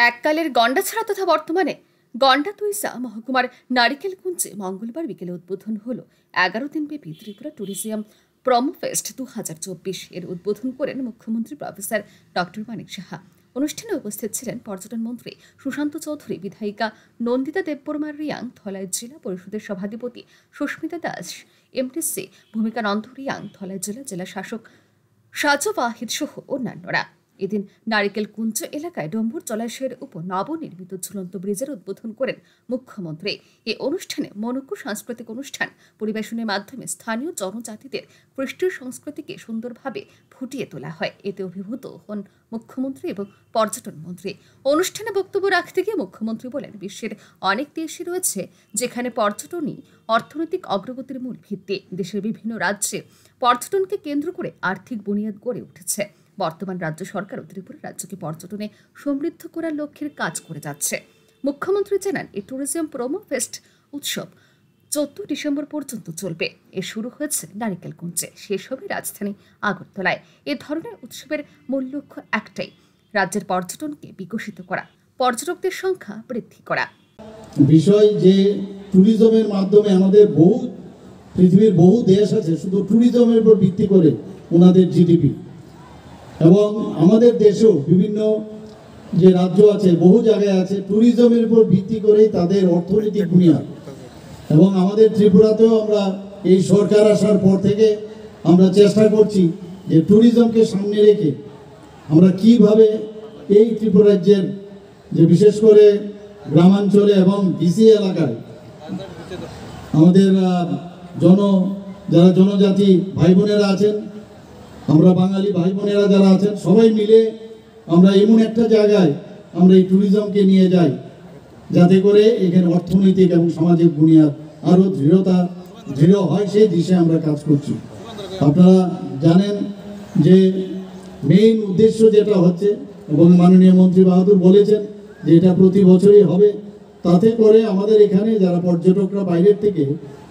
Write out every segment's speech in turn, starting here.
এককালের গন্ডাছড়া তথা বর্তমানে গন্ডাতুইসা মহকুমার নারিকেলকুঞ্জে মঙ্গলবার বিকেলে উদ্বোধন হল 11 দিনব্যাপী ত্রিপুরা ট্যুরিজম প্রমোফেস্ট 2024 এর উদ্বোধন করেন মুখ্যমন্ত্রী প্রফেসর ডক্টর মানিক সাহা। অনুষ্ঠানে উপস্থিত ছিলেন পর্যটন মন্ত্রী সুশান্ত চৌধুরী, বিধায়িকা নন্দিতা দেববর্মা রিয়াং, ধলাই জেলা পরিষদের সভাধিপতি সুস্মিতা দাস, এমটিসি ভূমিকানন্দ রিয়াং, ধলাই জেলা শাসক সাজু ওয়াহিদ সহ অন্যান্যরা। এদিন নারিকেলকুঞ্জ এলাকায় ডম্বুর জলাশয়ের উপর নবনির্মিত ঝুলন্ত ব্রিজের উদ্বোধন করেন মুখ্যমন্ত্রী। এই অনুষ্ঠানে মনোজ্ঞ সাংস্কৃতিক অনুষ্ঠান পরিবেশনের মাধ্যমে স্থানীয় জনজাতিদের কৃষ্টি সংস্কৃতিকে সুন্দরভাবে ফুটিয়ে তোলা হয়। এতে অভিভূত হন মুখ্যমন্ত্রী এবং পর্যটন মন্ত্রী। অনুষ্ঠানে বক্তব্য রাখতে গিয়ে মুখ্যমন্ত্রী বলেন, বিশ্বের অনেক দেশই রয়েছে যেখানে পর্যটনই অর্থনৈতিক অগ্রগতির মূল ভিত্তি। দেশের বিভিন্ন রাজ্যে পর্যটনকে কেন্দ্র করে আর্থিক বুনিয়াদ গড়ে উঠেছে। বর্তমান রাজ্য সরকার ও ত্রিপুরা রাজ্যকে পর্যটনে সমৃদ্ধ করার লক্ষ্যের কাজ করে যাচ্ছে। মুখ্যমন্ত্রী জানান, এই ট্যুরিজম প্রোমো ফেস্ট উৎসব 14 ডিসেম্বর পর্যন্ত চলবে। এ শুরু হয়েছে নারিকেলকুঞ্জে, শেষ হবে রাজধানী আগরতলায়। এ ধরনের উৎসবের মূল লক্ষ্য একটাই, রাজ্যের পর্যটনকে বিকশিত করা, পর্যটকদের সংখ্যা বৃদ্ধি করা। বিষয় যে ট্যুরিজমের মাধ্যমে আমাদের পৃথিবীর বহু দেশ আছে শুধু ট্যুরিজমের উপর ভিত্তি করে ওনাদের জিডিপি, এবং আমাদের দেশেও বিভিন্ন যে রাজ্য আছে বহু জায়গায় আছে ট্যুরিজমের উপর ভিত্তি করেই তাদের অর্থনৈতিক বুনিয়াদ। এবং আমাদের ত্রিপুরাতেও আমরা এই সরকার আসার পর থেকে আমরা চেষ্টা করছি যে ট্যুরিজমকে সামনে রেখে আমরা কিভাবে এই ত্রিপুরা রাজ্যের যে বিশেষ করে গ্রামাঞ্চলে এবং বিসি এলাকায় আমাদের যারা জনজাতি ভাই বোনেরা আছেন, আমরা বাঙালি ভাই বোনেরা যারা আছেন, সবাই মিলে আমরা এমন একটা জায়গায় আমরা এই ট্যুরিজমকে নিয়ে যাই যাতে করে এখানে অর্থনৈতিক এবং সামাজিক বুনিয়াদ আরও দৃঢ় হয়, সেই দিশে আমরা কাজ করছি। আপনারা জানেন যে মেইন উদ্দেশ্য যেটা হচ্ছে, এবং মাননীয় মন্ত্রী বাহাদুর বলেছেন যে এটা প্রতি বছরই হবে, তাতে করে আমাদের এখানে যারা পর্যটকরা বাইরের থেকে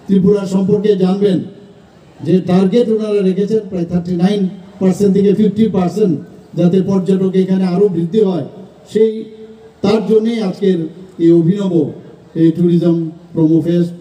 ত্রিপুরা সম্পর্কে জানবেন, যে টার্গেট ওনারা রেখেছেন প্রায় 39% থেকে 50% যাতে পর্যটক এখানে আরও বৃদ্ধি হয়, তার জন্যই আজকের এই অভিনব এই ট্যুরিজম প্রোমো ফেস্ট।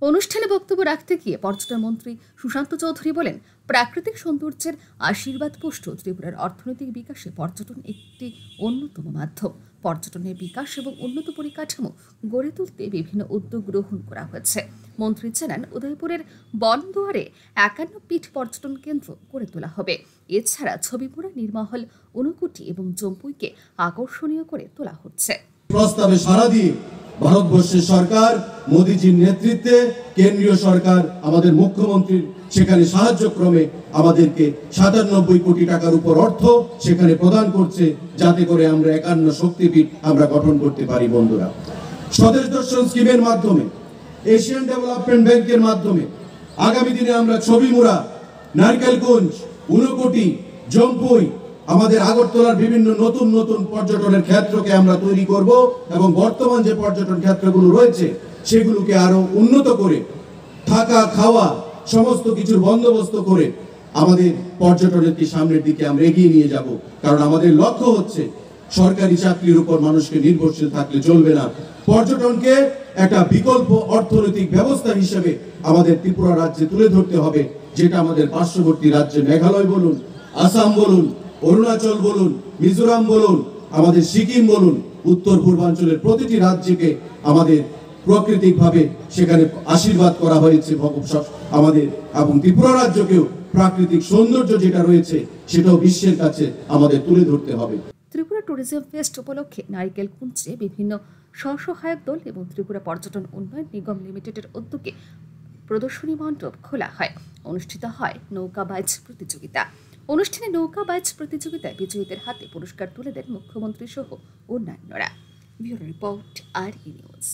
অনুষ্ঠানে বক্তব্য রাখতে গিয়ে পর্যটন মন্ত্রী সুশান্ত চৌধুরী বলেন, প্রাকৃতিক সৌন্দর্যের আশীর্বাদ পুষ্ট ত্রিপুরার অর্থনৈতিক বিকাশে পর্যটন একটি অন্যতম মাধ্যম। পর্যটনের বিকাশ এবং উন্নত পরিকাঠামো গড়ে তুলতে বিভিন্ন উদ্যোগ গ্রহণ করা হয়েছে। মন্ত্রী জানান, উদয়পুরের বনদুয়ারে 51 পীঠ পর্যটন কেন্দ্র গড়ে তোলা হবে। এছাড়া ছবিমুড়া, নির্মহল, ঊনকোটি এবং জম্পুইকে আকর্ষণীয় করে তোলা হচ্ছে। প্রস্তাবে সাড়া দিয়ে ভারতবর্ষের সরকার মোদীজির নেতৃত্বে কেন্দ্রীয় সরকার আমাদের মুখ্যমন্ত্রীর সেখানে সাহায্যক্রমে আমাদেরকে 97 কোটি টাকার উপর অর্থ সেখানে প্রদান করছে, যাতে করে আমরা 51 শক্তিপীঠ আমরা গঠন করতে পারি। বন্ধুরা, স্বদেশ দর্শন স্কিমের মাধ্যমে, এশিয়ান ডেভেলপমেন্ট ব্যাংকের মাধ্যমে আগামী দিনে আমরা ছবিমুড়া, নারকেলকুঞ্জ, ঊনকোটি, জম্পুই, আমাদের আগরতলার বিভিন্ন নতুন নতুন পর্যটনের ক্ষেত্রকে আমরা তৈরি করব, এবং বর্তমান যে পর্যটন ক্ষেত্রগুলো রয়েছে সেগুলোকে আরো উন্নত করে থাকা খাওয়া সমস্ত কিছুর বন্দোবস্ত করে আমাদের পর্যটনের সামনের দিকে আমরা এগিয়ে নিয়ে যাব। কারণ আমাদের লক্ষ্য হচ্ছে সরকারি চাকরির উপর মানুষকে নির্ভরশীল থাকলে চলবে না, পর্যটনকে একটা বিকল্প অর্থনৈতিক ব্যবস্থা হিসেবে আমাদের ত্রিপুরা রাজ্যে তুলে ধরতে হবে, যেটা আমাদের পার্শ্ববর্তী রাজ্যে মেঘালয় বলুন, আসাম বলুন, অরুণাচল বলুন, মিজোরাম বলুন, আমাদের সিকিম বলুন, উত্তর পূর্বাঞ্চলের প্রতিটি রাজ্যকে আমাদের প্রাকৃতিকভাবে সেখানে আশীর্বাদ করা হয়েছে আমাদের, এবং ত্রিপুরা রাজ্যকেও প্রাকৃতিক সৌন্দর্য যেটা রয়েছে সেটাও বিশ্বের কাছে আমাদের তুলে ধরতে হবে। ত্রিপুরা ট্যুরিজম ফেস্ট উপলক্ষে নারিকেলকুঞ্জে বিভিন্ন স্বসহায়ক দল এবং ত্রিপুরা পর্যটন উন্নয়ন নিগম লিমিটেডের উদ্যোগে প্রদর্শনী মণ্ডপ খোলা হয়। অনুষ্ঠিত হয় নৌকা বাইচ প্রতিযোগিতা। অনুষ্ঠানে নৌকা বাইচ প্রতিযোগিতায় বিজয়ীদের হাতে পুরস্কার তুলে দেন মুখ্যমন্ত্রী সহ অন্যান্যরা। Bureau report, RE news.